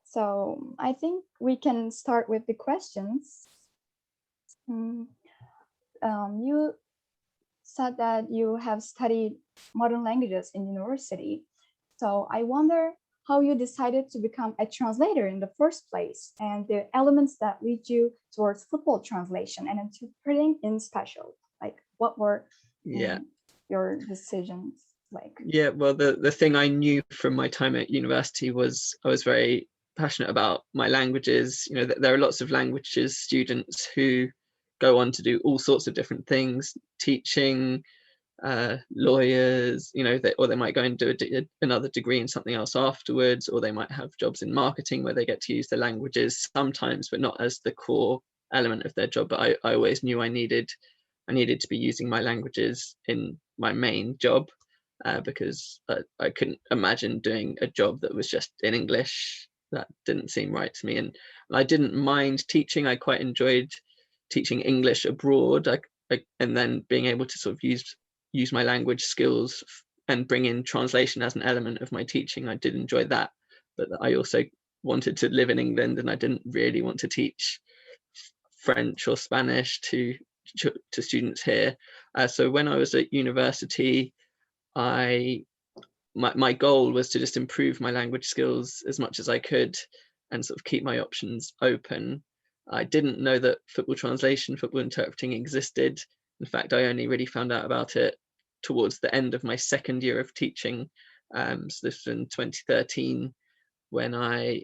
So I think we can start with the questions. You said that you have studied modern languages in university. So I wonder how you decided to become a translator in the first place and the elements that lead you towards football translation and interpreting in special. Like what were your decisions like? Yeah, well, the thing I knew from my time at university was I was very passionate about my languages. You know, there are lots of languages students who go on to do all sorts of different things, teaching, lawyers, you know, or they might go and do another degree in something else afterwards, or they might have jobs in marketing where they get to use the languages sometimes, but not as the core element of their job. But I always knew I needed to be using my languages in my main job, because I couldn't imagine doing a job that was just in English. That didn't seem right to me, and I didn't mind teaching. I quite enjoyed teaching English abroad, and then being able to sort of use my language skills and bring in translation as an element of my teaching. I did enjoy that, but I also wanted to live in England, and I didn't really want to teach French or Spanish to students here. So when I was at university, my goal was to just improve my language skills as much as I could and sort of keep my options open. I didn't know that football translation, football interpreting existed. In fact, I only really found out about it towards the end of my second year of teaching. So this was in 2013 when I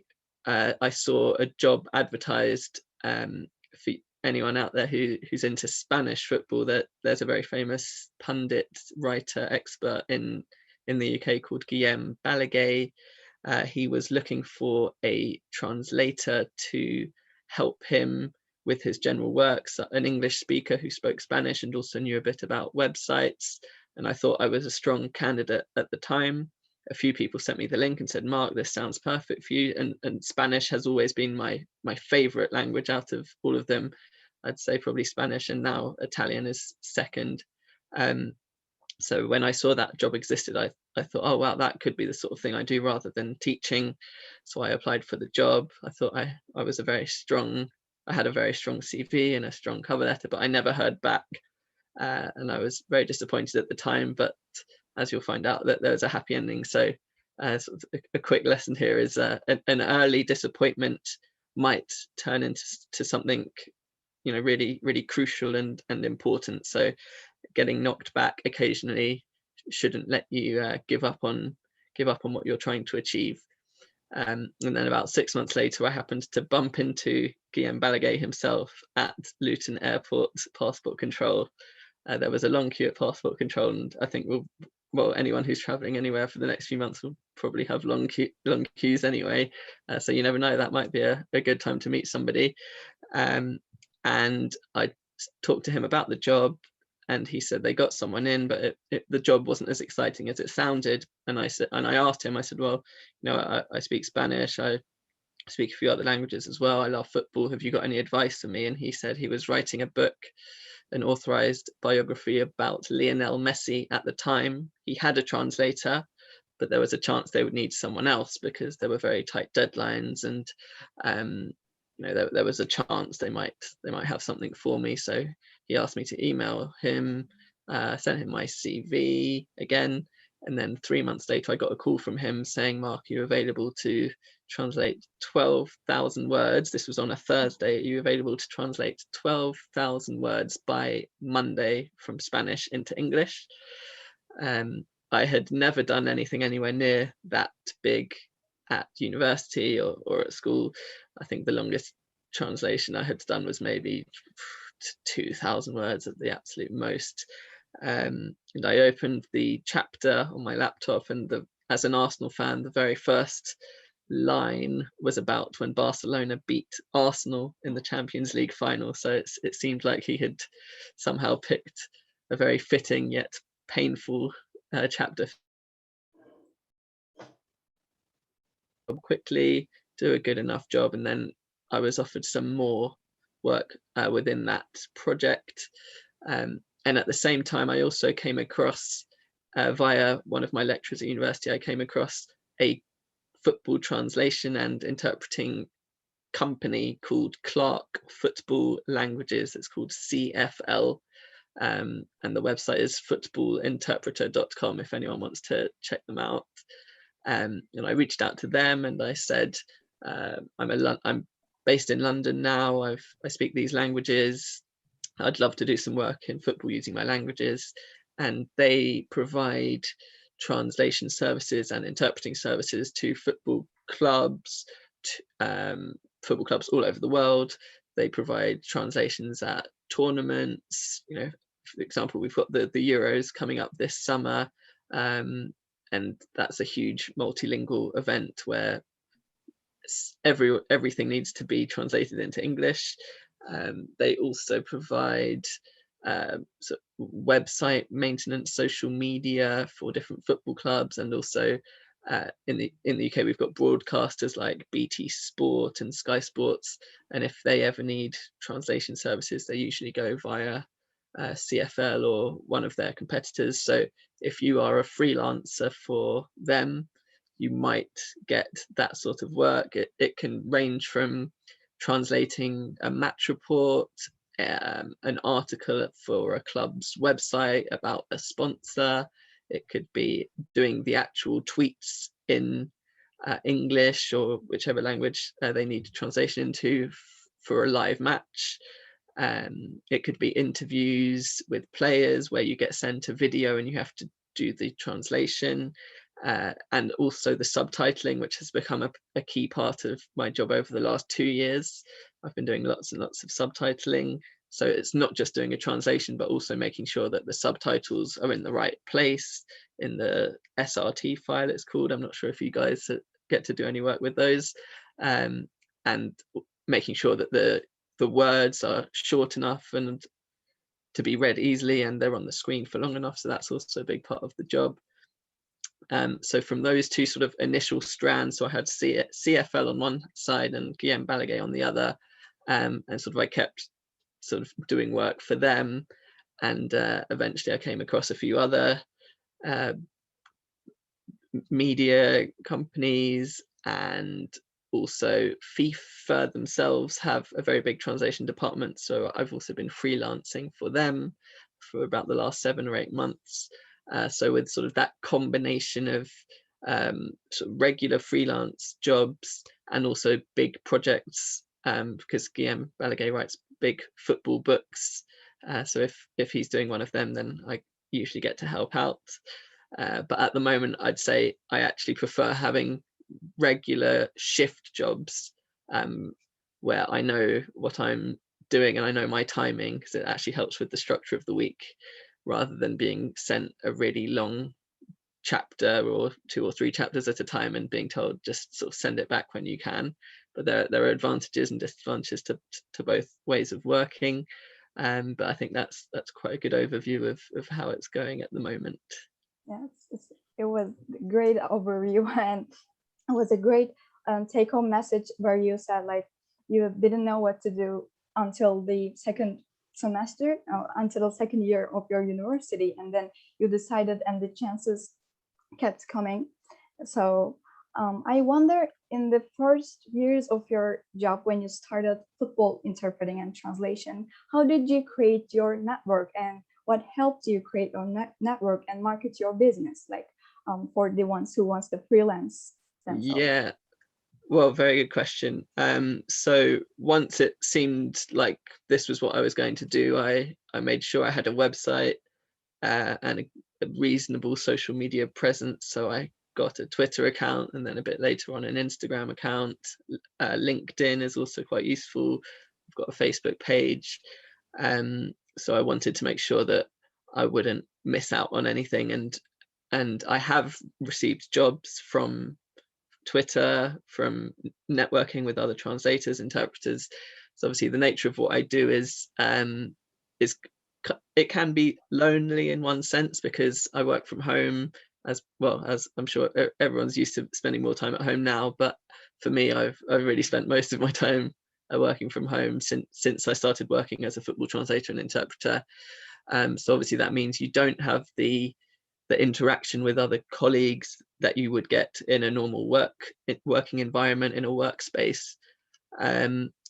saw a job advertised for anyone out there who's into Spanish football. That there's a very famous pundit, writer, expert in the UK called Guillem Balaguer. He was looking for a translator to help him with his general works, an English speaker who spoke Spanish and also knew a bit about websites. And I thought I was a strong candidate at the time. A few people sent me the link and said, Mark, this sounds perfect for you. And Spanish has always been my favorite language out of all of them. I'd say probably Spanish, and now Italian is second. So when I saw that job existed, I thought, oh, wow, that could be the sort of thing I do rather than teaching. So I applied for the job. I thought I had a very strong CV and a strong cover letter, but I never heard back. And I was very disappointed at the time, but as you'll find out, that there's a happy ending. So sort of a quick lesson here is an early disappointment might turn into something, you know, really, really crucial and important. So getting knocked back occasionally shouldn't let you give up on what you're trying to achieve. And then about 6 months later, I happened to bump into Guillem Balaguer himself at Luton Airport passport control. There was a long queue at passport control, and I think anyone who's traveling anywhere for the next few months will probably have long queues anyway. So you never know, that might be a good time to meet somebody. And I talked to him about the job, and he said they got someone in, but the job wasn't as exciting as it sounded. And I asked him, I said, well, you know, I speak Spanish, I speak a few other languages as well, I love football, have you got any advice for me? And he said he was writing a book, an authorized biography about Lionel Messi at the time. He had a translator, but there was a chance they would need someone else because there were very tight deadlines, and you know, there was a chance they might have something for me. So he asked me to email him, sent him my CV again, and then 3 months later I got a call from him saying, Mark, are you available to translate 12,000 words? This was on a Thursday. Are you available to translate 12,000 words by Monday from Spanish into English? I had never done anything anywhere near that big at university or at school. I think the longest translation I had done was maybe 2,000 words at the absolute most. And I opened the chapter on my laptop, and as an Arsenal fan, the very first line was about when Barcelona beat Arsenal in the Champions League final. So it seemed like he had somehow picked a very fitting yet painful chapter. Quickly, do a good enough job, and then I was offered some more work within that project. And at the same time, I also came across, via one of my lecturers at university, I came across a football translation and interpreting company called Clark Football Languages. It's called CFL. And the website is footballinterpreter.com if anyone wants to check them out. And I reached out to them and I said, I'm based in London now. I speak these languages. I'd love to do some work in football using my languages. And they provide translation services and interpreting services to football clubs, football clubs all over the world. They provide translations at tournaments. For example, we've got the Euros coming up this summer, and that's a huge multilingual event where everything needs to be translated into English. They also provide sort of website maintenance, social media for different football clubs, and also in the UK we've got broadcasters like BT Sport and Sky Sports, and if they ever need translation services, they usually go via CFL or one of their competitors. So if you are a freelancer for them, you might get that sort of work. It can range from translating a match report, an article for a club's website about a sponsor. It could be doing the actual tweets in English or whichever language they need translation into for a live match. It could be interviews with players where you get sent a video and you have to do the translation, and also the subtitling, which has become a key part of my job over the last 2 years. I've been doing lots and lots of subtitling. So it's not just doing a translation, but also making sure that the subtitles are in the right place in the SRT file, it's called. I'm not sure if you guys get to do any work with those, and making sure that the words are short enough and to be read easily, and they're on the screen for long enough. So that's also a big part of the job. So from those two sort of initial strands, so I had CFL on one side and Guillaume Balaguer on the other, and sort of I kept sort of doing work for them, and eventually I came across a few other media companies, and also FIFA themselves have a very big translation department, so I've also been freelancing for them for about the last 7 or 8 months. So with sort of that combination of sort of regular freelance jobs and also big projects, because Guillaume Balaguer writes big football books, so if he's doing one of them, then I usually get to help out. But at the moment, I'd say I actually prefer having regular shift jobs, where I know what I'm doing and I know my timing, because it actually helps with the structure of the week, rather than being sent a really long chapter or 2 or 3 chapters at a time and being told just sort of send it back when you can. But there are advantages and disadvantages to both ways of working, but I think that's quite a good overview of how it's going at the moment. Yes, it was a great overview, and it was a great take-home message where you said like you didn't know what to do until the second semester, until the second year of your university, and then you decided and the chances kept coming. So I wonder, in the first years of your job when you started football interpreting and translation, how did you create your network, and what helped you create your network and market your business, like for the ones who wants to freelance themselves? Yeah, well, very good question. So once it seemed like this was what I was going to do, I made sure I had a website and a reasonable social media presence. So I got a Twitter account, and then a bit later on an Instagram account. LinkedIn is also quite useful. I've got a Facebook page. So I wanted to make sure that I wouldn't miss out on anything, and I have received jobs from Twitter, from networking with other translators, interpreters. So obviously the nature of what I do is it can be lonely in one sense, because I work from home, as well as I'm sure everyone's used to spending more time at home now. But for me, I've really spent most of my time working from home since I started working as a football translator and interpreter. So obviously that means you don't have the the interaction with other colleagues that you would get in a normal working environment in a workspace.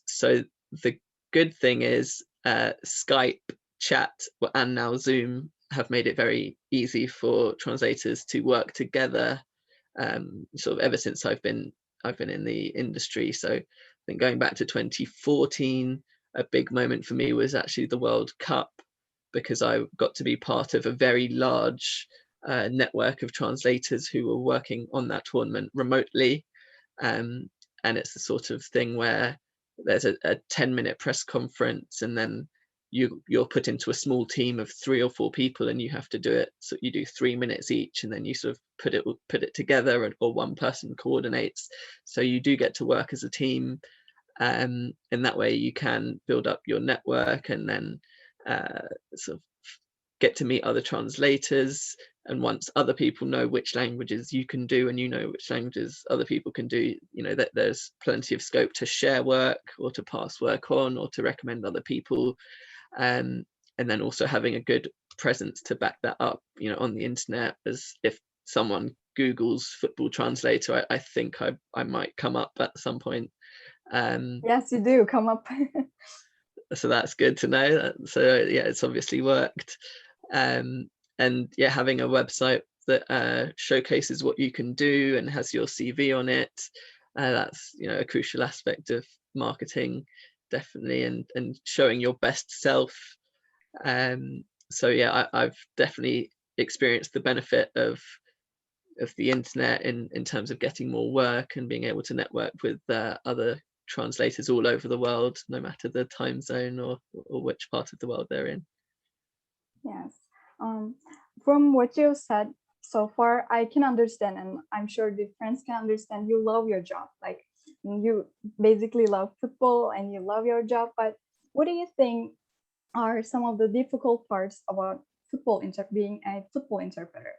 So the good thing is Skype, chat, and now Zoom have made it very easy for translators to work together, sort of ever since I've been in the industry. So I think going back to 2014, a big moment for me was actually the World Cup, because I got to be part of a very large network of translators who were working on that tournament remotely. And it's the sort of thing where there's a 10-minute press conference, and then you're put into a small team of 3 or 4 people, and you have to do it. So you do 3 minutes each, and then you sort of put it together, or one person coordinates. So you do get to work as a team. In that way you can build up your network, and then sort of get to meet other translators. And once other people know which languages you can do, and you know which languages other people can do, you know that there's plenty of scope to share work, or to pass work on, or to recommend other people. And then also having a good presence to back that up, you know, on the internet. As if someone Googles football translator, I think I might come up at some point. Yes, you do come up. So that's good to know. So yeah, it's obviously worked. And yeah, having a website that showcases what you can do and has your CV on it, that's, you know, a crucial aspect of marketing, definitely, and showing your best self. So yeah, I've definitely experienced the benefit of the internet in terms of getting more work and being able to network with other translators all over the world, no matter the time zone or which part of the world they're in. Yes. From what you said so far, I can understand, and I'm sure the friends can understand, you love your job. Like, you basically love football and you love your job. But what do you think are some of the difficult parts about being a football interpreter?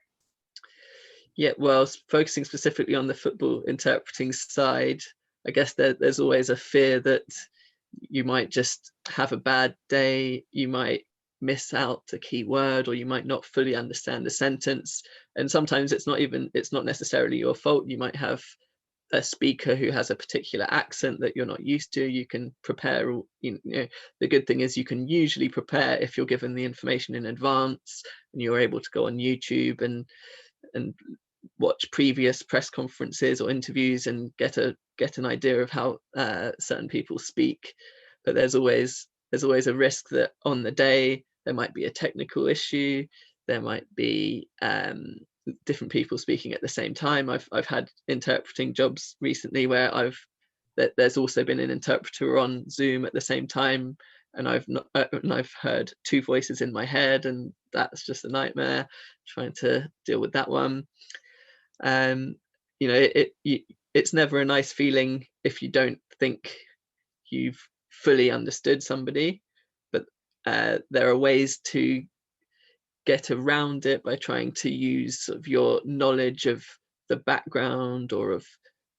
Yeah, well, focusing specifically on the football interpreting side, I guess there's always a fear that you might just have a bad day, you might miss out a key word, or you might not fully understand a sentence. And sometimes it's not necessarily your fault. You might have a speaker who has a particular accent that you're not used to. You can prepare, you know, the good thing is you can usually prepare if you're given the information in advance, and you're able to go on YouTube and watch previous press conferences or interviews and get an idea of how certain people speak. But there's always a risk that on the day there might be a technical issue, there might be different people speaking at the same time. I've had interpreting jobs recently where there's also been an interpreter on Zoom at the same time, and I've heard 2 voices in my head, and that's just a nightmare trying to deal with that one. You know, it's never a nice feeling if you don't think you've fully understood somebody, but there are ways to get around it by trying to use sort of your knowledge of the background or of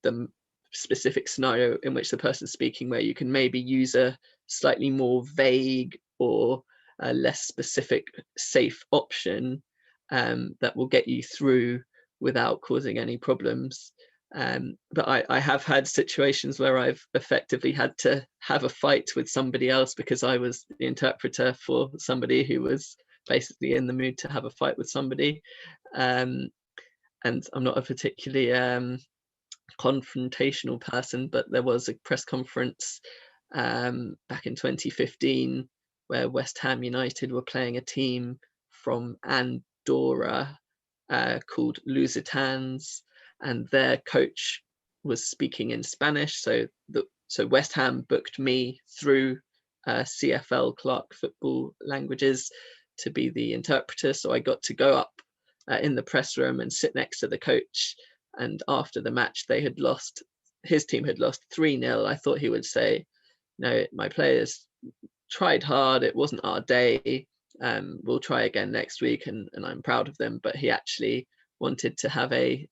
the specific scenario in which the person's speaking, where you can maybe use a slightly more vague or a less specific safe option that will get you through without causing any problems. But I have had situations where I've effectively had to have a fight with somebody else because I was the interpreter for somebody who was basically in the mood to have a fight with somebody. And I'm not a particularly confrontational person, but there was a press conference back in 2015 where West Ham United were playing a team from Andorra called Lusitans, and their coach was speaking in Spanish. So West Ham booked me through CFL Clark Football Languages to be the interpreter. So I got to go up in the press room and sit next to the coach. And after the match, his team had lost 3-0. I thought he would say, "No, my players tried hard. It wasn't our day. We'll try again next week, and I'm proud of them." But he actually wanted to have a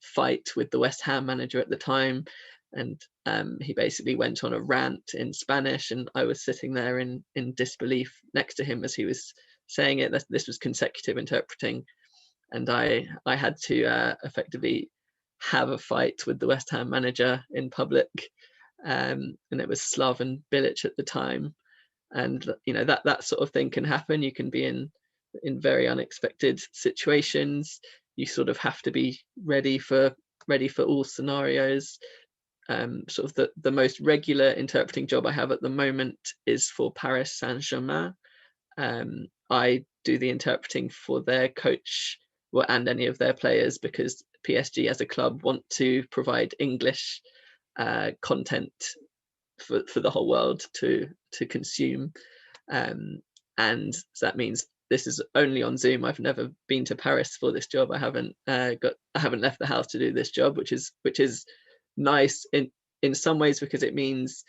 fight with the West Ham manager at the time, and he basically went on a rant in Spanish, and I was sitting there in disbelief next to him as he was saying it. This was consecutive interpreting, and I had to effectively have a fight with the West Ham manager in public, and it was Slaven Bilic at the time. And that sort of thing can happen. You can be in very unexpected situations. You sort of have to be ready for all scenarios. Sort of the most regular interpreting job I have at the moment is for Paris Saint-Germain. I do the interpreting for their coach, well, and any of their players, because PSG as a club want to provide English content for the whole world to consume, and so that means this is only on Zoom. I've never been to Paris for this job. I haven't left the house to do this job, which is nice in some ways, because it means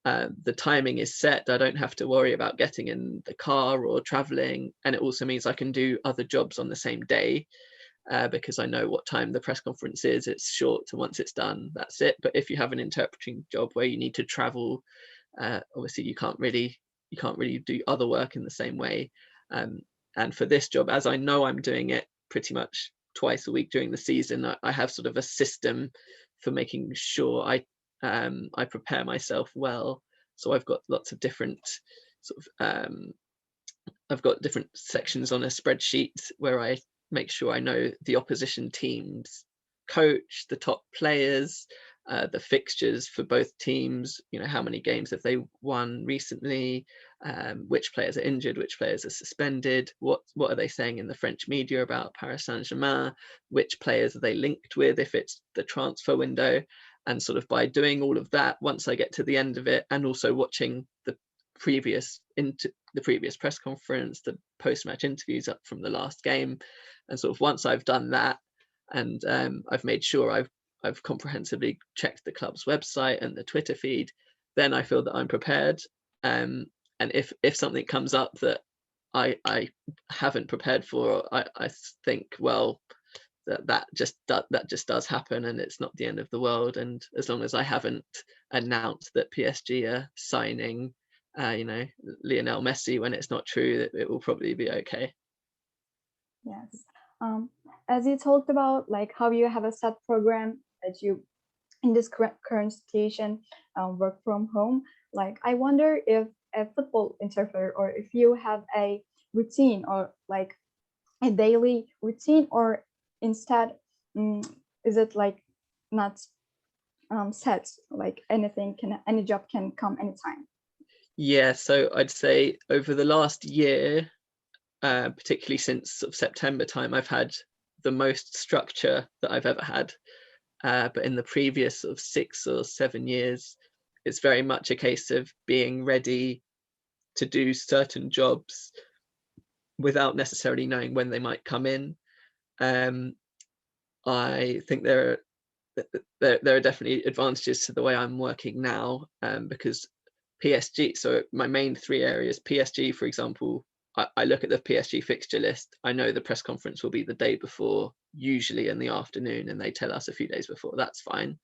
the timing is set. I don't have to worry about getting in the car or traveling, and it also means I can do other jobs on the same day, because I know what time the press conference is. It's short, and once it's done, that's it. But if you have an interpreting job where you need to travel, obviously you can't really do other work in the same way. And for this job, as I know I'm doing it pretty much twice a week during the season, I have sort of a system for making sure I prepare myself well. So I've got lots of different I've got different sections on a spreadsheet where I make sure I know the opposition team's coach, the top players, the fixtures for both teams, how many games have they won recently, which players are injured, which players are suspended, what are they saying in the French media about Paris Saint-Germain, which players are they linked with if it's the transfer window. And sort of by doing all of that, once I get to the end of it, and also watching the previous press conference, the post-match interviews up from the last game, and sort of once I've done that, and I've made sure I've comprehensively checked the club's website and the Twitter feed, then I feel that I'm prepared. And if something comes up that I haven't prepared for, I think, well, that just does happen, and it's not the end of the world. And as long as I haven't announced that PSG are signing Lionel Messi when it's not true, it will probably be okay. Yes. As you talked about, like how you have a set program that you, in this current situation, work from home. Like, I wonder if a football interpreter, or if you have a routine, or like a daily routine, or instead, is it like not set? Like any job can come anytime. Yeah, so I'd say over the last year, particularly since sort of September time, I've had the most structure that I've ever had. But in the previous sort of 6 or 7 years, it's very much a case of being ready to do certain jobs without necessarily knowing when they might come in. I think there are definitely advantages to the way I'm working now, because PSG, so my main 3 areas, PSG, for example, I look at the PSG fixture list. I know the press conference will be the day before, usually in the afternoon, and they tell us a few days before. That's fine.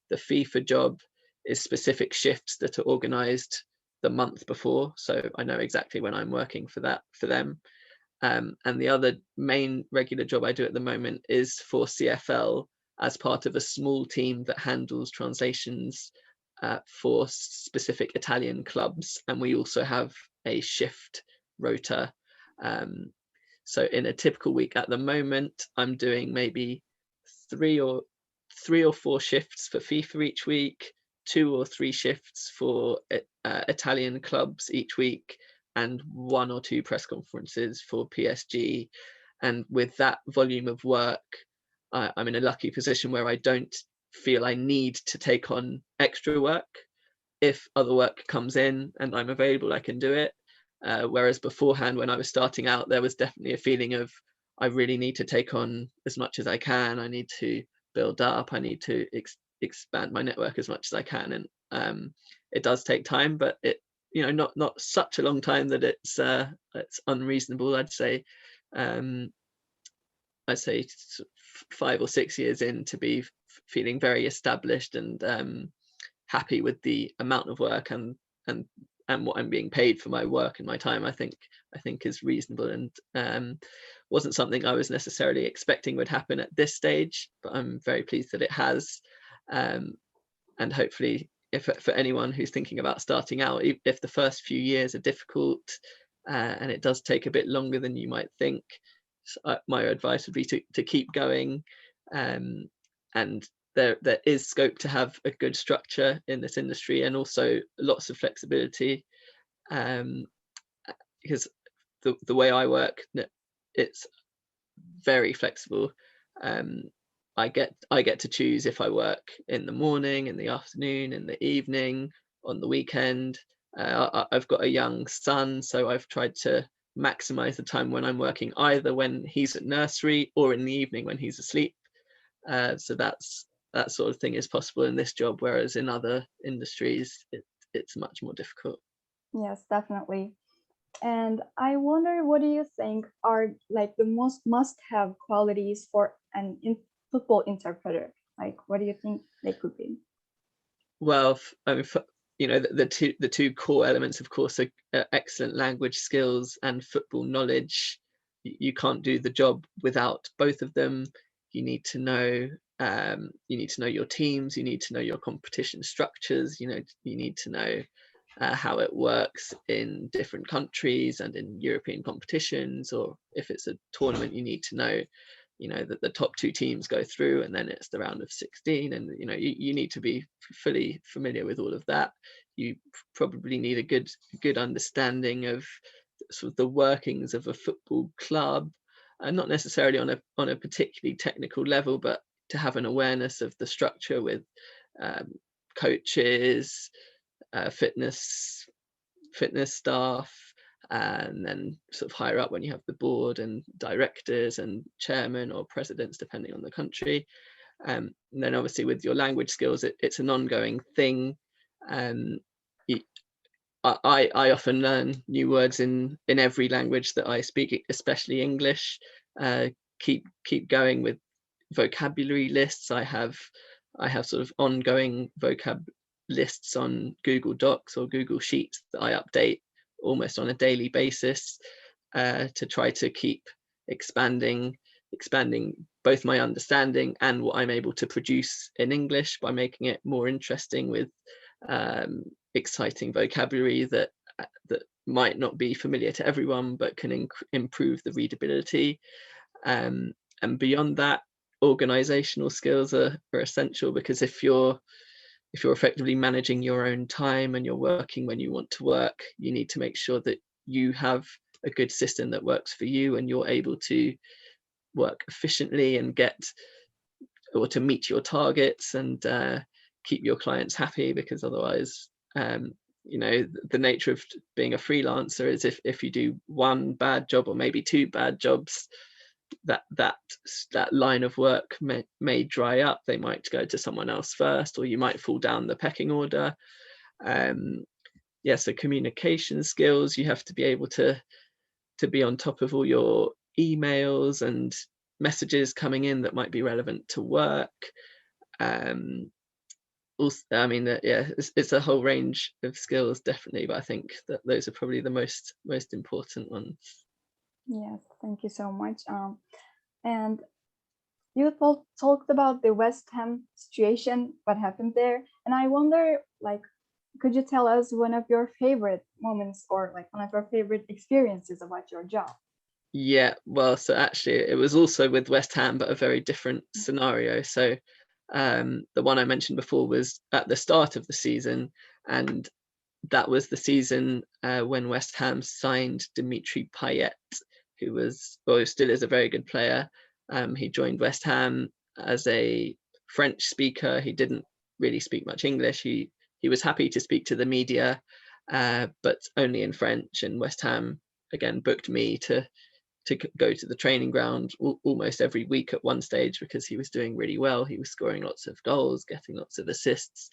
The FIFA job is specific shifts that are organized the month before, so I know exactly when I'm working for them. And the other main regular job I do at the moment is for CFL, as part of a small team that handles translations for specific Italian clubs, and we also have a shift rota. So in a typical week at the moment, I'm doing maybe 3 or 4 shifts for FIFA each week, 2 or 3 shifts for Italian clubs each week, and 1 or 2 press conferences for PSG. And with that volume of work, I'm in a lucky position where I don't feel I need to take on extra work. If other work comes in and I'm available, I can do it. Whereas beforehand, when I was starting out, there was definitely a feeling of, I really need to take on as much as I can. I need to build up. I need to expand my network as much as I can. And it does take time, but it, not such a long time that it's unreasonable. I'd say 5 or 6 years in to be feeling very established and happy with the amount of work and what I'm being paid for my work and my time, I think is reasonable, and wasn't something I was necessarily expecting would happen at this stage, but I'm very pleased that it has. And hopefully, if for anyone who's thinking about starting out, if the first few years are difficult, and it does take a bit longer than you might think, my advice would be to keep going, and there is scope to have a good structure in this industry, and also lots of flexibility, because the way I work, it's very flexible. I get to choose if I work in the morning, in the afternoon, in the evening, on the weekend. I've got a young son, so I've tried to maximize the time when I'm working, either when he's at nursery or in the evening when he's asleep. So that sort of thing is possible in this job, whereas in other industries it's much more difficult. Yes, definitely. And I wonder, what do you think are like the most must-have qualities for an football interpreter? Like, what do you think they could be? Well, I mean, the two core elements, of course, are excellent language skills and football knowledge. You can't do the job without both of them. You need to know your teams. You need to know your competition structures. You need to know how it works in different countries and in European competitions, or if it's a tournament, you need to know that the top two teams go through, and then it's the round of 16, and you need to be fully familiar with all of that. You probably need a good understanding of sort of the workings of a football club, and not necessarily on a particularly technical level, but to have an awareness of the structure with coaches, fitness staff, and then sort of higher up when you have the board and directors and chairman or presidents, depending on the country. And then obviously with your language skills, it's an ongoing thing. I often learn new words in every language that I speak, especially English. Keep going with vocabulary lists. I have sort of ongoing vocab lists on Google Docs or Google Sheets that I update almost on a daily basis, to try to keep expanding both my understanding and what I'm able to produce in English, by making it more interesting with exciting vocabulary that might not be familiar to everyone, but can improve the readability. And beyond that, organizational skills are essential, because if you're effectively managing your own time and you're working when you want to work, you need to make sure that you have a good system that works for you, and you're able to work efficiently and to meet your targets, and keep your clients happy, because otherwise, the nature of being a freelancer is if you do one bad job or maybe two bad jobs, that line of work may dry up. They might go to someone else first, or you might fall down the pecking order. So communication skills, you have to be able to be on top of all your emails and messages coming in that might be relevant to work. Also, I mean, it's a whole range of skills, definitely, but I think that those are probably the most important ones. Yes, thank you so much. And you talked about the West Ham situation, what happened there, and I wonder, like, could you tell us one of your favorite moments, or like one of your favorite experiences about your job? Yeah, well, so actually it was also with West Ham, but a very different scenario. So the one I mentioned before was at the start of the season, and that was the season when West Ham signed Dimitri Payet, who still is a very good player. He joined West Ham as a French speaker. He didn't really speak much English. He was happy to speak to the media, but only in French. And West Ham again booked me to go to the training ground almost every week at one stage, because he was doing really well. He was scoring lots of goals, getting lots of assists,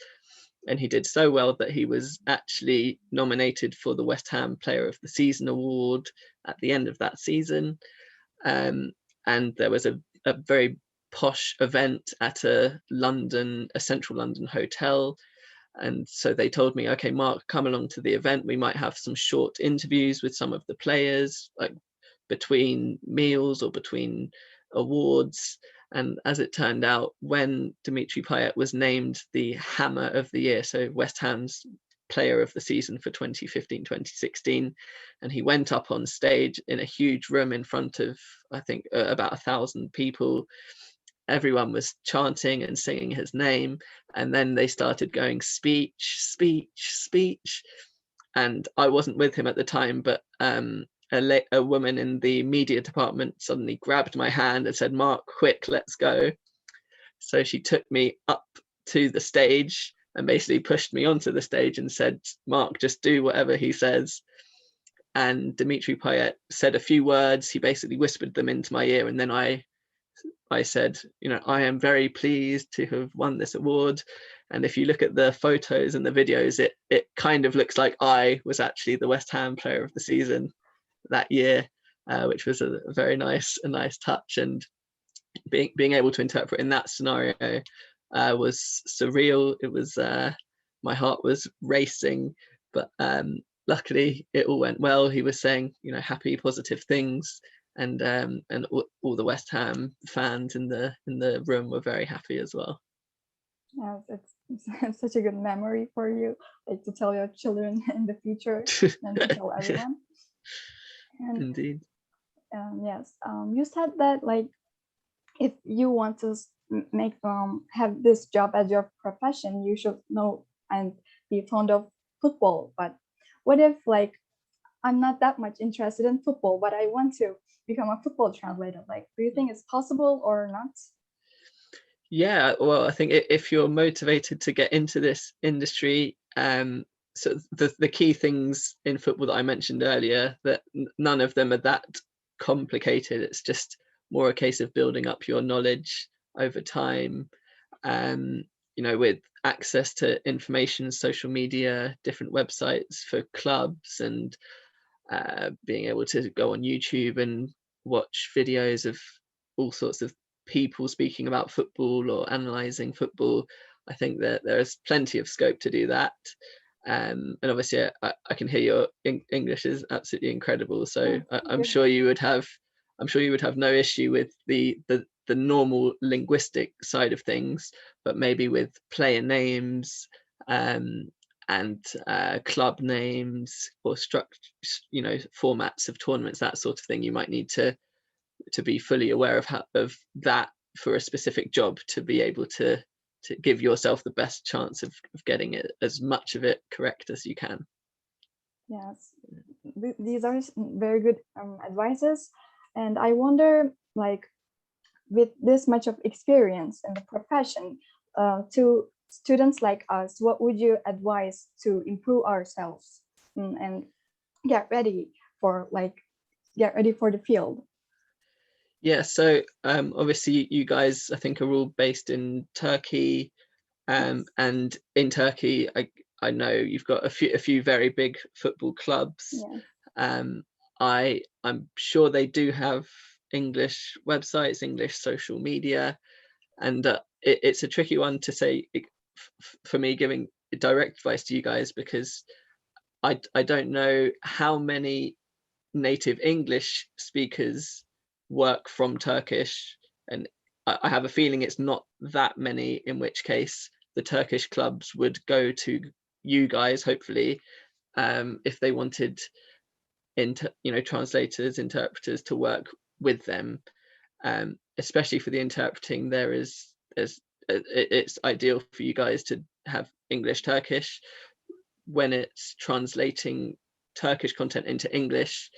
and he did so well that he was actually nominated for the West Ham Player of the Season award at the end of that season. And there was a very posh event at a central London hotel, And so they told me, okay, Marc, come along to the event. We might have some short interviews with some of the players, like between meals or between awards. And as it turned out, when Dimitri Payet was named the Hammer of the Year, so West Ham's player of the season for 2015-2016, and he went up on stage in a huge room in front of, I think, about 1,000 people. Everyone was chanting and singing his name, and then they started going speech, speech, speech. And I wasn't with him at the time, but a woman in the media department suddenly grabbed my hand and said, "Marc, quick, let's go." So she took me up to the stage and basically pushed me onto the stage and said, "Marc, just do whatever he says." And Dimitri Payet said a few words. He basically whispered them into my ear, and then I said, "I am very pleased to have won this award." And if you look at the photos and the videos, it kind of looks like I was actually the West Ham player of the season that year, which was a very nice touch. And being able to interpret in that scenario was surreal. It was my heart was racing, but luckily it all went well. He was saying, happy, positive things, and all the West Ham fans in the room were very happy as well. Yes, it's such a good memory for you, like to tell your children in the future and to tell everyone. And indeed. Yes, you said that like if you want to make have this job as your profession, you should know and be fond of football. But what if like I'm not that much interested in football, but I want to become a football translator? Like, do you think it's possible or not? Yeah, well, I think if you're motivated to get into this industry, so the key things in football that I mentioned earlier, that none of them are that complicated. It's just more a case of building up your knowledge over time, with access to information, social media, different websites for clubs, and being able to go on YouTube and watch videos of all sorts of people speaking about football or analysing football. I think that there is plenty of scope to do that. And obviously I can hear your English is absolutely incredible. So I'm sure you would have no issue with the normal linguistic side of things, but maybe with player names, and club names or formats of tournaments, that sort of thing, you might need to be fully aware of that for a specific job to be able to give yourself the best chance of getting it, as much of it correct as you can. Yes, these are very good advices. And I wonder, like, with this much of experience in the profession, to students like us, what would you advise to improve ourselves and get ready for the field? Yeah, so obviously you guys, I think, are all based in Turkey, and in Turkey, I know you've got a few very big football clubs. Yeah. I'm sure they do have English websites, English social media, and it's a tricky one to say for me giving direct advice to you guys, because I don't know how many native English speakers work from Turkish, and I have a feeling it's not that many, in which case the Turkish clubs would go to you guys, hopefully, if they wanted translators, interpreters to work with them, especially for the interpreting. It's ideal for you guys to have English Turkish. When it's translating Turkish content into English,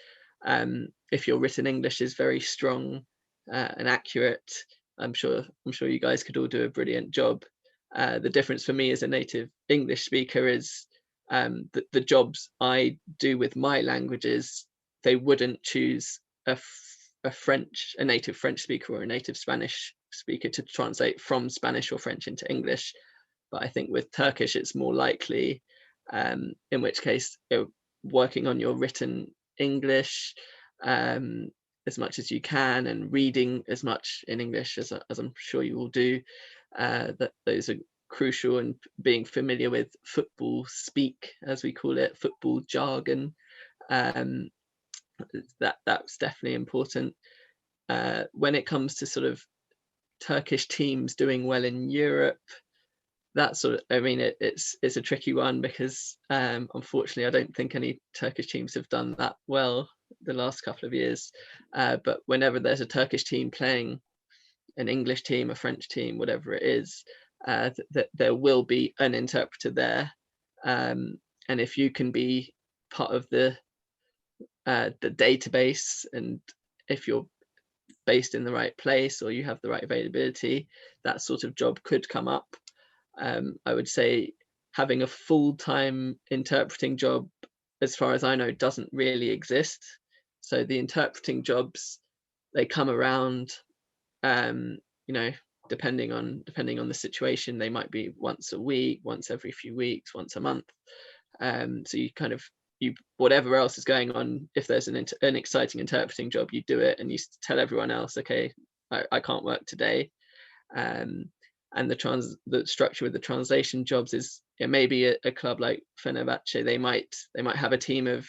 if your written English is very strong and accurate, I'm sure you guys could all do a brilliant job. The difference for me as a native English speaker is the jobs I do with my languages, they wouldn't choose a native French speaker or a native Spanish speaker to translate from Spanish or French into English. But I think with Turkish, it's more likely, in which case working on your written English as much as you can, and reading as much in English as I'm sure you will do, that those are crucial, and being familiar with football speak, as we call it, football jargon. That's definitely important. When it comes to sort of Turkish teams doing well in Europe, it's a tricky one, because unfortunately I don't think any Turkish teams have done that well the last couple of years. But whenever there's a Turkish team playing an English team, a French team, whatever it is, there will be an interpreter there. And if you can be part of the database, and if you're based in the right place or you have the right availability, that sort of job could come up. I would say having a full-time interpreting job, as far as I know, doesn't really exist. So the interpreting jobs, they come around, depending on the situation. They might be once a week, once every few weeks, once a month. So you whatever else is going on, if there's an exciting interpreting job, you do it, and you tell everyone else, okay, I can't work today. And the structure with the translation jobs is, maybe a club like Fenerbahce, they might have a team of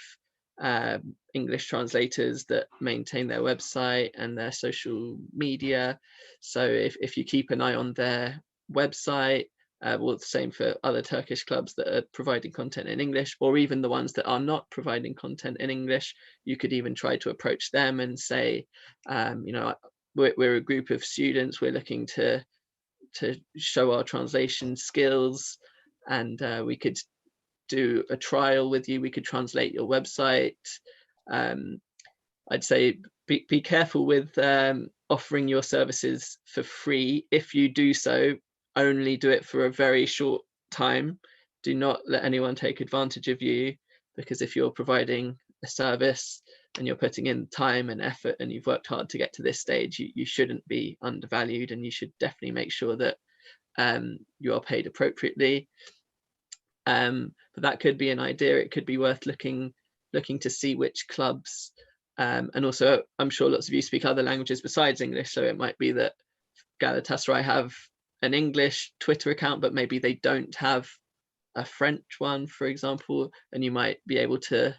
English translators that maintain their website and their social media. So if you keep an eye on their website, the same for other Turkish clubs that are providing content in English, or even the ones that are not providing content in English, you could even try to approach them and say, we're a group of students, we're looking to show our translation skills, and we could do a trial with you, we could translate your website. I'd say be careful with offering your services for free. If you do so, only do it for a very short time. Do not let anyone take advantage of you, because if you're providing a service and you're putting in time and effort and you've worked hard to get to this stage, you shouldn't be undervalued, and you should definitely make sure that you are paid appropriately. But that could be an idea. It could be worth looking to see which clubs, and also I'm sure lots of you speak other languages besides English, so it might be that Galatasaray have an English Twitter account, but maybe they don't have a French one, for example, and you might be able to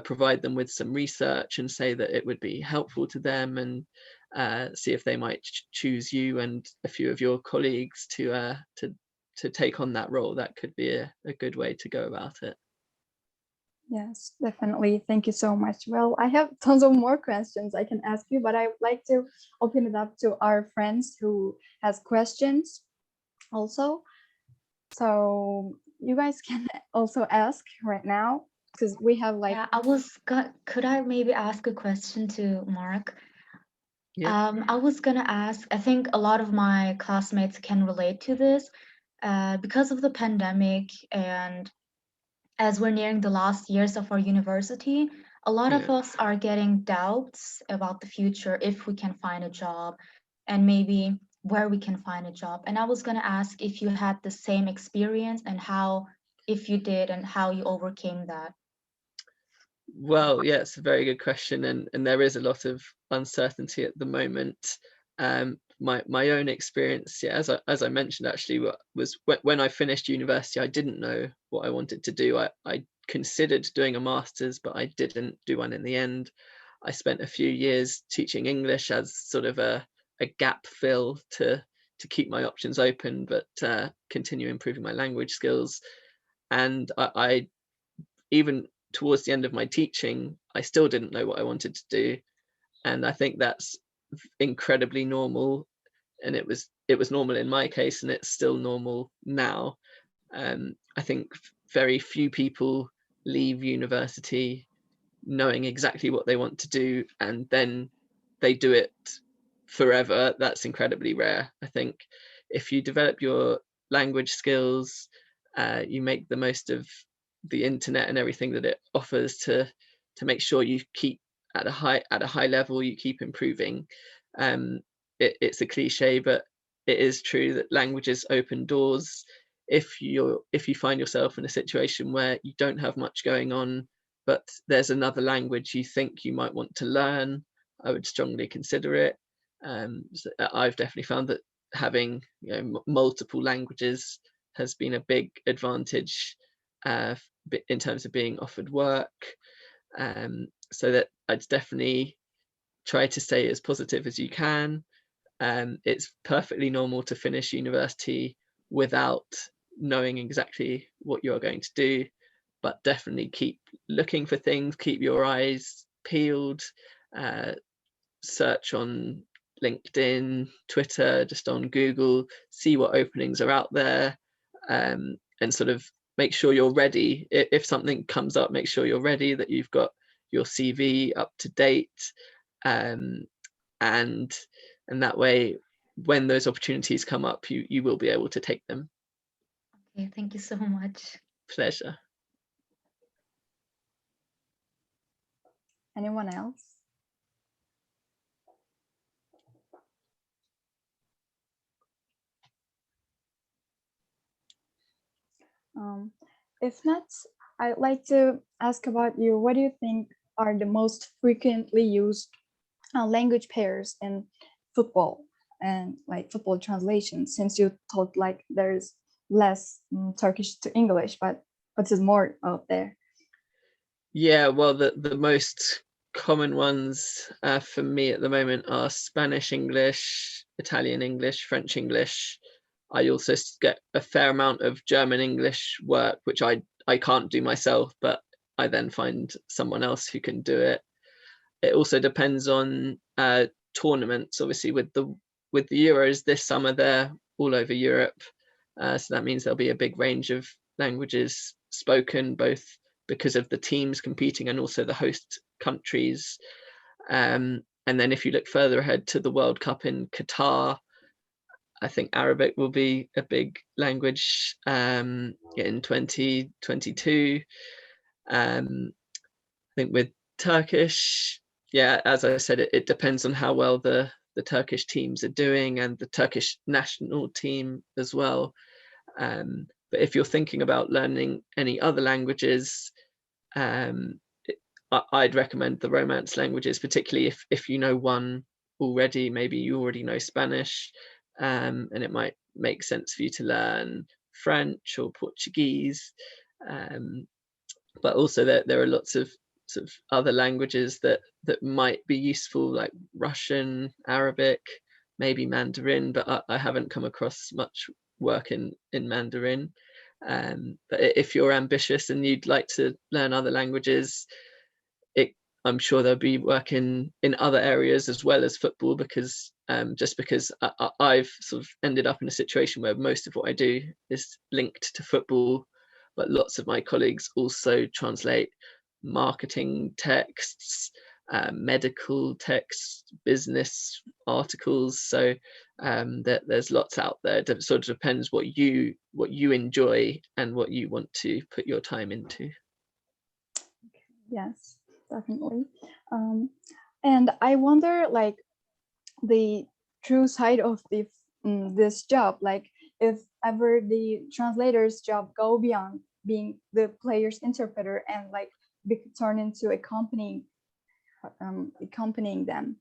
provide them with some research and say that it would be helpful to them, and see if they might choose you and a few of your colleagues to take on that role. That could be a good way to go about it. Yes, definitely. Thank you so much. Well, I have tons of more questions I can ask you, but I would like to open it up to our friends who has questions also. So you guys can also ask right now, because we have like... Yeah, could I maybe ask a question to Marc? Yeah. I was gonna ask, I think a lot of my classmates can relate to this, because of the pandemic, and as we're nearing the last years of our university, a lot of us are getting doubts about the future, if we can find a job, and maybe where we can find a job. And I was gonna ask if you had the same experience, and how, if you did, and how you overcame that. Well, yeah, it's a very good question, and there is a lot of uncertainty at the moment. My own experience, yeah, as I mentioned, actually, was when I finished university, I didn't know what I wanted to do. I considered doing a master's, but I didn't do one in the end. I spent a few years teaching English as sort of a gap fill to keep my options open, but continue improving my language skills. And I even towards the end of my teaching, I still didn't know what I wanted to do. And I think that's incredibly normal. And it was normal in my case, and it's still normal now. I think very few people leave university knowing exactly what they want to do, and then they do it forever. That's incredibly rare. I think if you develop your language skills, you make the most of the internet and everything that it offers to make sure you keep at a high level, you keep improving. It's a cliche, but it is true that languages open doors. If you find yourself in a situation where you don't have much going on, but there's another language you think you might want to learn, I would strongly consider it. So I've definitely found that having multiple languages has been a big advantage in terms of being offered work. So that I'd definitely try to stay as positive as you can. It's perfectly normal to finish university without knowing exactly what you're going to do, but definitely keep looking for things, keep your eyes peeled, search on LinkedIn, Twitter, just on Google, see what openings are out there, and sort of make sure you're ready. If something comes up, make sure you're ready, that you've got your CV up to date, and that way, when those opportunities come up, you will be able to take them. Okay, thank you so much. Pleasure. Anyone else? If not, I'd like to ask about you. What do you think are the most frequently used language pairs in football and like football translation? Since you told like there's less Turkish to English, but there's more out there. Yeah, well, the most common ones for me at the moment are Spanish English, Italian English, French English. I also get a fair amount of German English work, which I can't do myself, but I then find someone else who can do it. It also depends on tournaments. Obviously, with the Euros this summer, they're all over Europe, so that means there'll be a big range of languages spoken, both because of the teams competing and also the host countries. And then if you look further ahead to the World Cup in Qatar, I think Arabic will be a big language in 2022. I think with Turkish, yeah, as I said, it depends on how well the Turkish teams are doing, and the Turkish national team as well. But if you're thinking about learning any other languages, I'd recommend the Romance languages, particularly if you know one already. Maybe you already know Spanish, and it might make sense for you to learn French or Portuguese. But also there are lots of sort of other languages that might be useful, like Russian, Arabic, maybe Mandarin, but I haven't come across much work in Mandarin. But if you're ambitious and you'd like to learn other languages, I'm sure there'll be work in other areas as well as football, because just because I've sort of ended up in a situation where most of what I do is linked to football, but lots of my colleagues also translate marketing texts, medical texts, business articles. So there's lots out there. It sort of depends what you enjoy and what you want to put your time into. Yes, definitely. And I wonder, like, the true side of this job, like if ever the translator's job go beyond being the player's interpreter and like turn into accompanying them.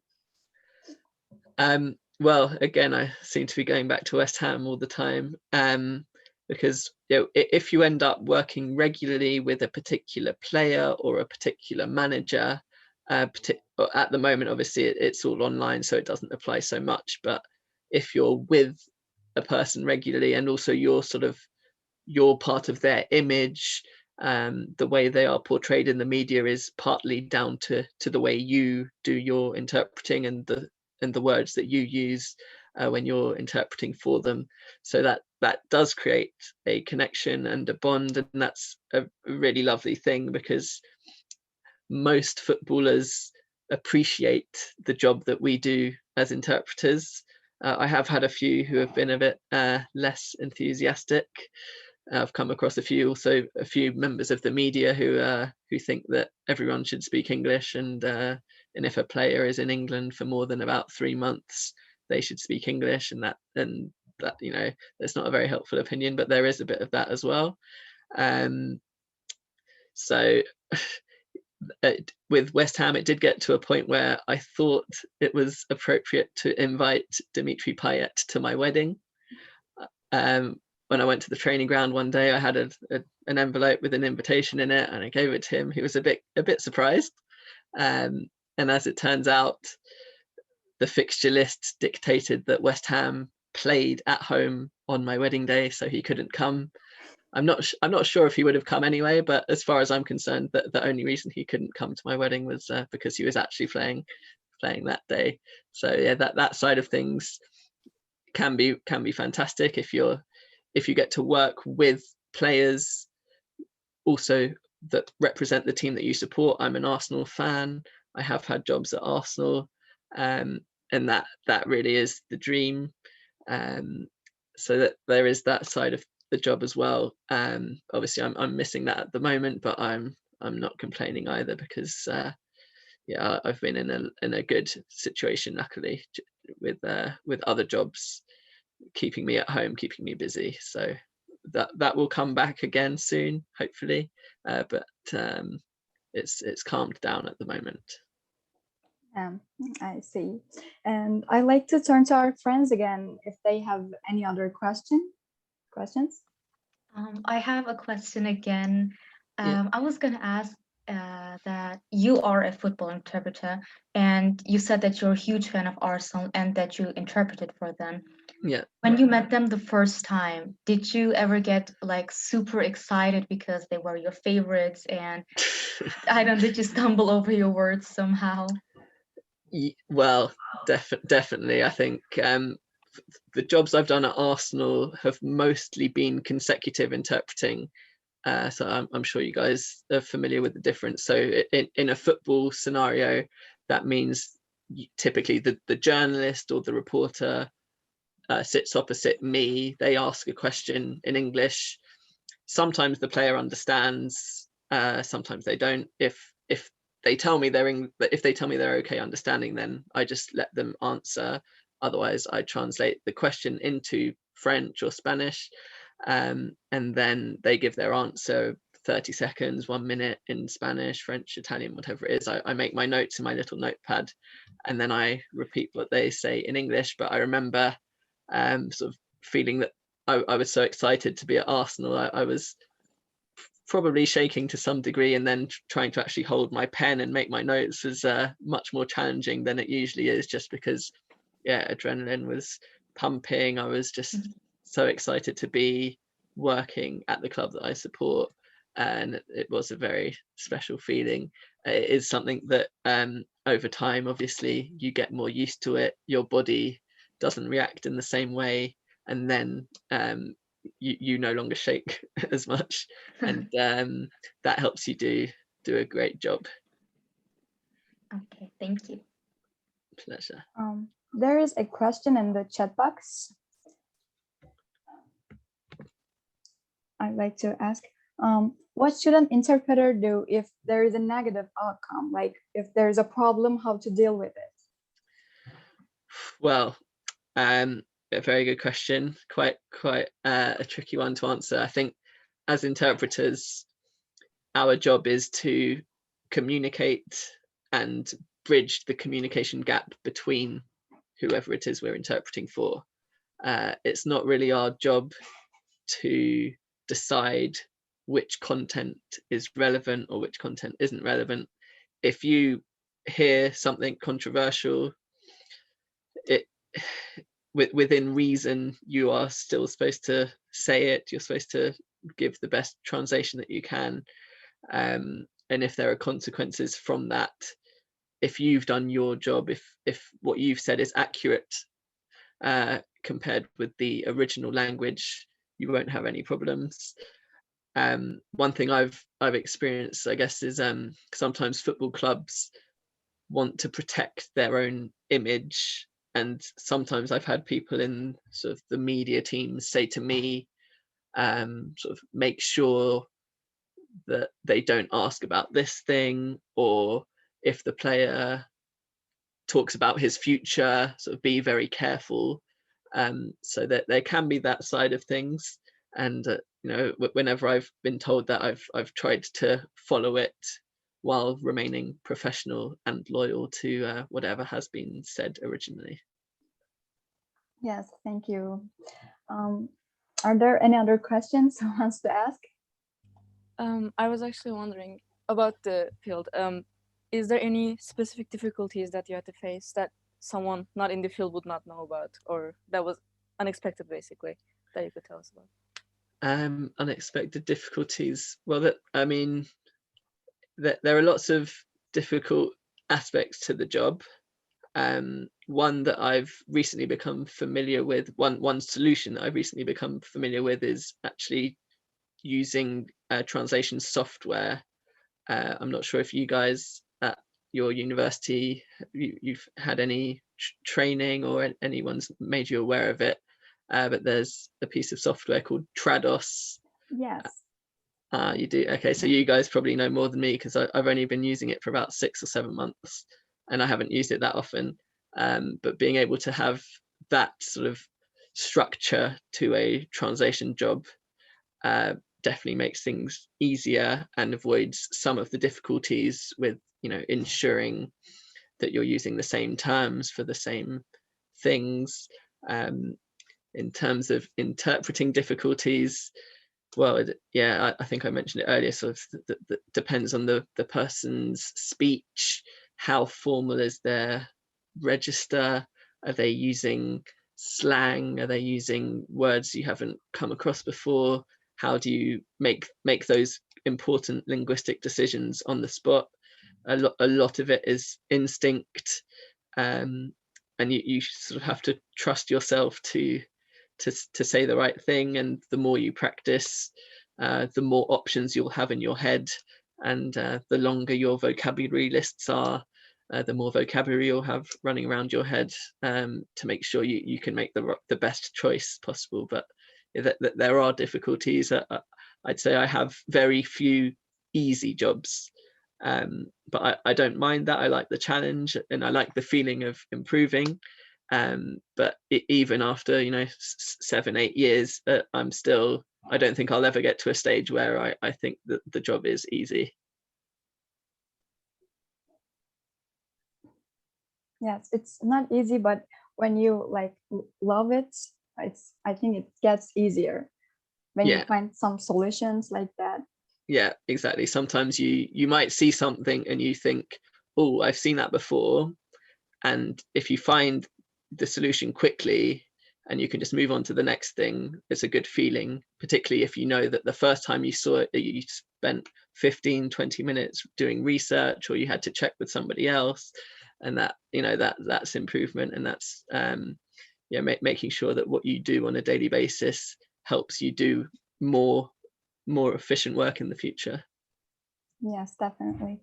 Well, again, I seem to be going back to West Ham all the time, because if you end up working regularly with a particular player or a particular manager, at the moment, obviously, it's all online, so it doesn't apply so much. But if you're with a person regularly and also you're part of their image, the way they are portrayed in the media is partly down to the way you do your interpreting and the words that you use when you're interpreting for them. So that does create a connection and a bond, and that's a really lovely thing, because most footballers appreciate the job that we do as interpreters. I have had a few who have been a bit less enthusiastic. I've come across a few members of the media who think that everyone should speak English, and if a player is in England for more than about 3 months, they should speak English, and that that's not a very helpful opinion, but there is a bit of that as well. So with West Ham, it did get to a point where I thought it was appropriate to invite Dimitri Payet to my wedding. When I went to the training ground one day, I had an envelope with an invitation in it, and I gave it to him. He was a bit surprised, and as it turns out, the fixture list dictated that West Ham played at home on my wedding day, so he couldn't come. I'm not sure if he would have come anyway, but as far as I'm concerned, the only reason he couldn't come to my wedding was because he was actually playing that day. So yeah, that side of things can be fantastic if you get to work with players also that represent the team that you support. I'm an Arsenal fan. I have had jobs at Arsenal, and that really is the dream. So that there is that side of the job as well. Obviously I'm missing that at the moment, but I'm not complaining either, because yeah, I've been in a good situation, luckily, with other jobs keeping me at home, keeping me busy. So that will come back again soon, hopefully, but it's calmed down at the moment. I see. And I like to turn to our friends again if they have any other questions. I have a question again. Yeah. I was going to ask that you are a football interpreter, and you said that you're a huge fan of Arsenal and that you interpreted for them. Yeah. When you met them the first time, did you ever get like super excited because they were your favorites, and did you stumble over your words somehow? Well, definitely. I think the jobs I've done at Arsenal have mostly been consecutive interpreting. So I'm sure you guys are familiar with the difference. So in a football scenario, that means typically the journalist or the reporter sits opposite me. They ask a question in English. Sometimes the player understands, sometimes they don't. If they tell me they're okay understanding, then I just let them answer. Otherwise, I translate the question into French or Spanish, and then they give their answer 30 seconds, 1 minute in Spanish, French, Italian, whatever it is. I make my notes in my little notepad, and then I repeat what they say in English. But I remember sort of feeling that I was so excited to be at Arsenal. I was probably shaking to some degree, and then trying to actually hold my pen and make my notes was much more challenging than it usually is, just because adrenaline was pumping. I was just so excited to be working at the club that I support, and it was a very special feeling. It is something that over time, obviously, you get more used to it. Your body doesn't react in the same way, and then you no longer shake as much, and that helps you do a great job. Okay, thank you. Pleasure. There is a question in the chat box. I'd like to ask, what should an interpreter do if there is a negative outcome? Like if there's a problem, how to deal with it? Well, a very good question. Quite a tricky one to answer. I think as interpreters, our job is to communicate and bridge the communication gap between whoever it is we're interpreting for. It's not really our job to decide which content is relevant or which content isn't relevant. If you hear something controversial, within reason, you are still supposed to say it. You're supposed to give the best translation that you can, and if there are consequences from that, if you've done your job, if what you've said is accurate compared with the original language, you won't have any problems. One thing I've experienced, I guess, is sometimes football clubs want to protect their own image, and sometimes I've had people in sort of the media teams say to me, sort of make sure that they don't ask about this thing, or if the player talks about his future, sort of be very careful. So that there can be that side of things, and whenever I've been told that, I've tried to follow it while remaining professional and loyal to whatever has been said originally. Yes, thank you. Are there any other questions someone wants to ask? I was actually wondering about the field. Is there any specific difficulties that you had to face that someone not in the field would not know about, or that was unexpected, basically, that you could tell us about? Unexpected difficulties. Well, there are lots of difficult aspects to the job. One that I've recently become familiar with, one solution that I've recently become familiar with is actually using translation software. I'm not sure if you guys at your university, you've had any training or anyone's made you aware of it, but there's a piece of software called Trados. Yes. You do? Okay, so you guys probably know more than me, because I've only been using it for about 6 or 7 months and I haven't used it that often. But being able to have that sort of structure to a translation job definitely makes things easier and avoids some of the difficulties with, ensuring that you're using the same terms for the same things. In terms of interpreting difficulties, well, I think I mentioned it earlier, sort of that depends on the person's speech. How formal is their register? Are they using slang? Are they using words you haven't come across before? How do you make those important linguistic decisions on the spot? A lot of it is instinct, and you sort of have to trust yourself to say the right thing, and the more you practice, the more options you'll have in your head, and the longer your vocabulary lists are, the more vocabulary you'll have running around your head, to make sure you can make the best choice possible. But there are difficulties. I'd say I have very few easy jobs, but I don't mind that. I like the challenge and I like the feeling of improving. But even after 7-8 years, I don't think I'll ever get to a stage where I think that the job is easy. Yes, it's not easy, but when you love it, I think it gets easier when you find some solutions like that. Yeah, exactly. Sometimes you might see something and you think, oh, I've seen that before, and if you find the solution quickly and you can just move on to the next thing, it's a good feeling, particularly if you know that the first time you saw it, you spent 15-20 minutes doing research, or you had to check with somebody else, and that's improvement. And that's making sure that what you do on a daily basis helps you do more efficient work in the future. Yes, definitely.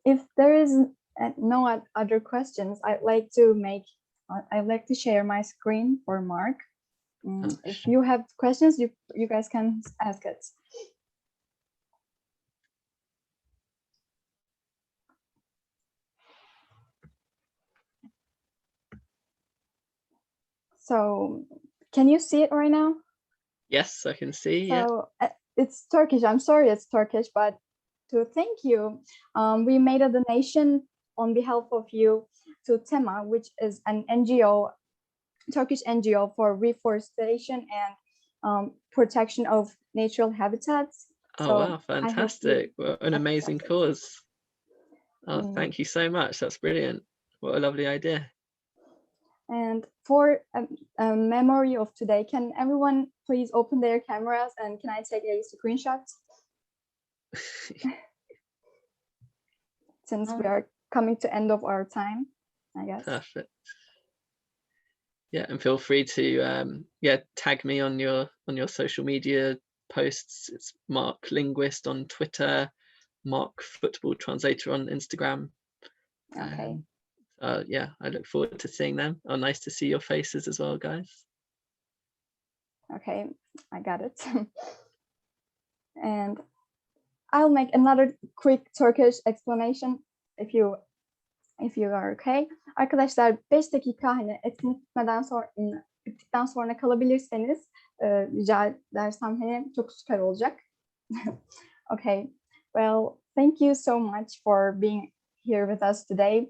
If there is no other questions, I'd like to share my screen for Marc. If you have questions, you guys can ask it. So, can you see it right now? Yes, I can see. So it's Turkish. I'm sorry, it's Turkish, but to thank you, we made a donation on behalf of you to Tema, which is an NGO, Turkish NGO for reforestation and protection of natural habitats. Oh, wow, fantastic. What an amazing cause. Oh, thank you so much. That's brilliant. What a lovely idea. And for a memory of today, can everyone please open their cameras and can I take a screenshot? Since we are coming to end of our time, I guess. Perfect. Yeah, and feel free to tag me on your social media posts. It's Marc Linguist on Twitter, Marc Football Translator on Instagram. Okay. I look forward to seeing them. Oh, nice to see your faces as well, guys. Okay, I got it. And I'll make another quick Turkish explanation if you are okay. Arkadaşlar 5 dakika hani etkinlik bittikten sonra kalabilirseniz rica edersem hani çok süper olacak. Okay. Well, thank you so much for being here with us today.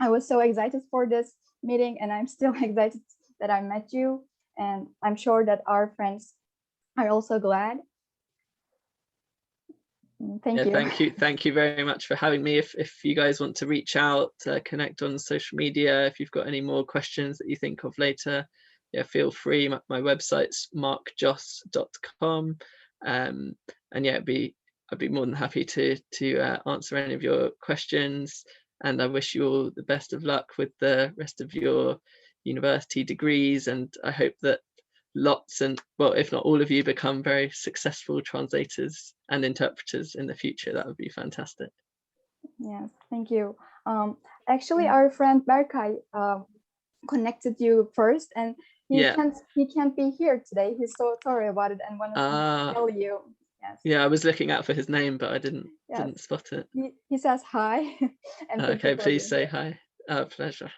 I was so excited for this meeting, and I'm still excited that I met you. And I'm sure that our friends are also glad. Thank you. Thank you very much for having me. If you guys want to reach out, connect on social media, if you've got any more questions that you think of later, yeah, feel free. My website's marcjoss.com, and yeah, I'd be more than happy to answer any of your questions. And I wish you all the best of luck with the rest of your university degrees, and I hope that lots, and well, if not all of you, become very successful translators and interpreters in the future. That would be fantastic. Yes, thank you. Actually, our friend Berkay connected you first, and he can't be here today. He's so sorry about it and wanted to tell you. Yes. Yeah, I was looking out for his name, but I didn't spot it. He says hi. And okay, please say hi. Pleasure.